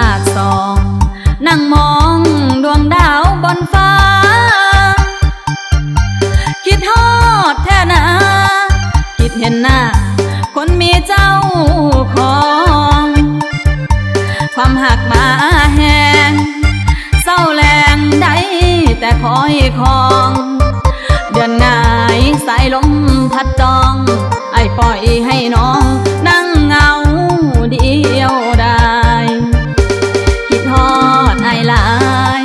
าดส่องนั่งมองดวงดาวบนฟ้าคิดฮอดแท้นาคิดเห็นหน้าคนมีเจ้าของความหักมาแหงเศร้าแรงได้แต่คอยคองเดือนง่ายสายลมพัดจองไอ้ปล่อยให้น้องนั่งเงาเดียวได้คิดฮอดไอ้หลาย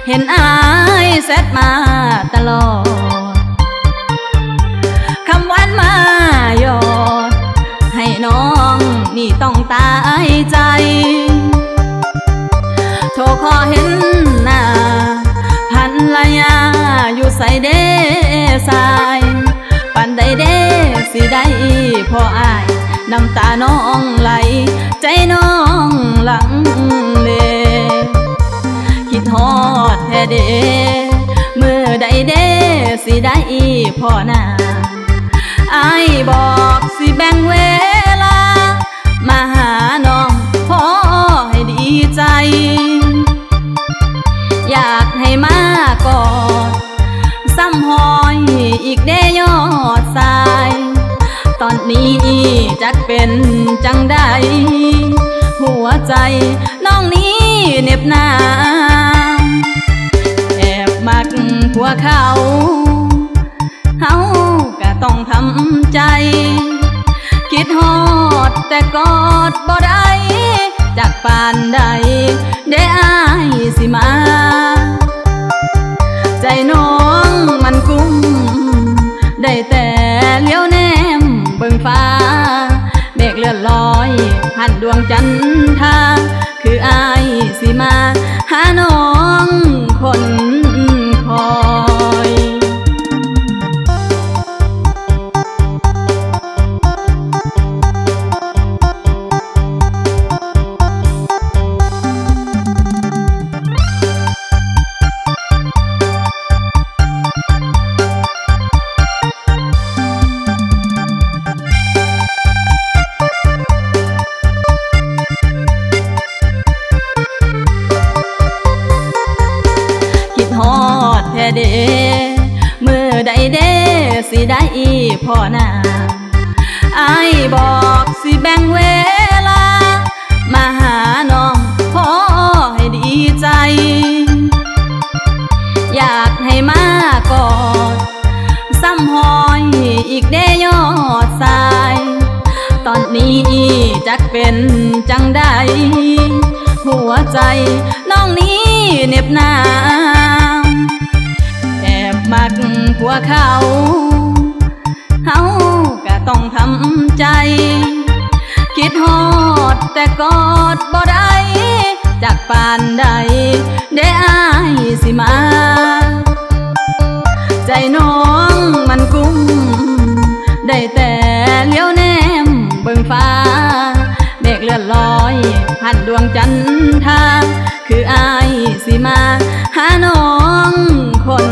เห็นไอ้แซดมาตลอดคำหวานมาหยอดให้น้องนี่ต้องตายใจโทรขอเห็นหน้าภรรยาอยู่ใส่เด้สายปันใดเด้สิได้พออายน้ำตาน้องไหลใจน้องหลังเลคิดฮอดแท้เด้มือใดเด้สิได้พอหน้าอายบอกสิแบ่งเวลามาหาน้องพอให้ดีใจอยากให้มากอดซ้ำหอยอีกเด้ยอดสายตอนนี้จักเป็นจังใดหัวใจน้องนี้เหน็บหนาวแอบมักผัวเขาเขาก็ต้องทำใจคิดฮอดแต่กอดบ่ได้จากปานใดได้อายสิมาใจน้องมันกุ้มได้แต่เลี้ยวแนมเบิ่งฟ้าเมฆเลื่อนลอยผ่านดวงจันทราคืออายสิมาหาน้องคนคอยฮอดแท้เด้มือใดเด้สิได้พอหน้าอายบอกสิแบ่งเวลามาหาน้องพอให้ดีใจอยากให้มากอดซ้ำหอยอีกเด้ยอดสายตอนนี้จักเป็นจังใดหัวใจน้องนี้เหน็บหนาวแอบมักผัวเขาเขาก็ต้องทำใจคิดฮอดแต่กอดบ่ได้จากปานใดได้อายสิมาใจน้องมันกุ้มได้แต่เลี้ยวแนมเบิ่งฟ้าเมฆเลื่อนลอยผ่านดวงจันทราคืออายสิมาหาน้องคน